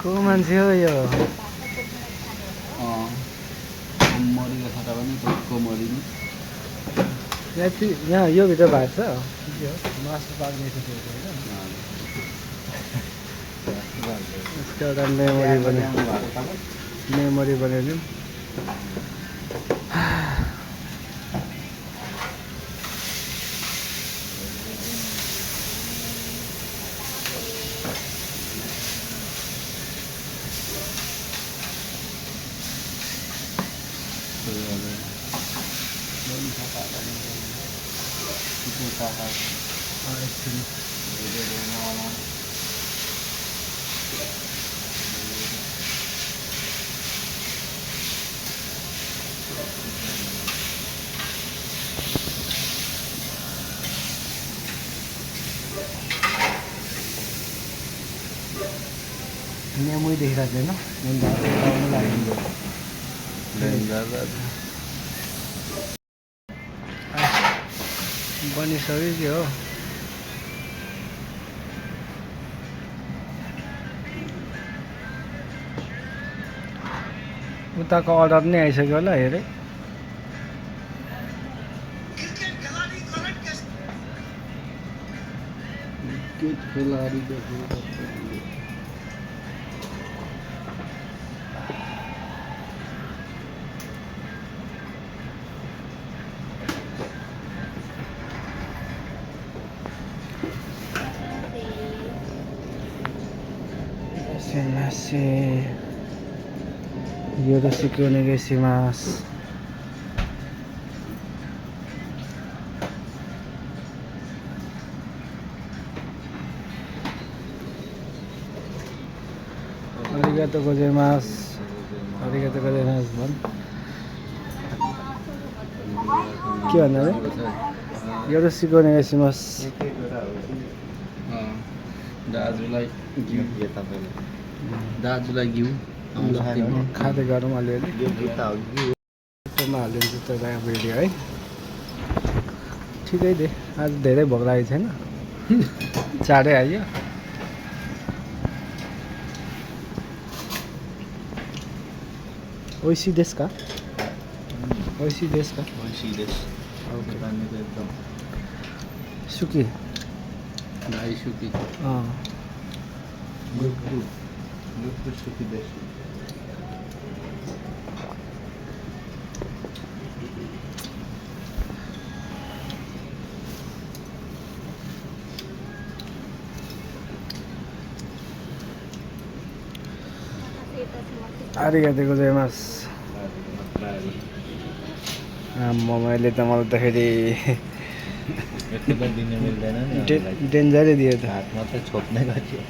को मान्छे हो यो मरीको खाता पनि धोको मरी यहाँ यो भित्र भएको छ के हो मासु पाक्ने छ त्यो होइन यसको एउटा मेमोरी बनाइदिउँ मेमोरी देखिरहेको छैन बनिसक्यो के हो उताको अर्डर नै आइसक्यो होला हेरेँ Yoroshiku onegaishimasu. Arigatou gozaimasu. Arigatou gozaimasu भन् के भन्नु रे योरोसिको ओनेगाइसिमासु दाजुलाई घिउ दिए तपाईले दाजुलाई घिउ खाँदै गरौँ अलिअलि हालिदिन्छु तपाईँ भिडियो है ठिकै दे आज धेरै भोक लागेको छैन चाँडै आइयो ओइसी देश का ओइसी देश का एकदम सुकी भाइ सुकी सुकी देश arigatou gozaimasu मैले त मलाई त फेरि दिने मिल्दैन नि डेन्जरै दियो त हातमा त छोप्ने गर्थ्यो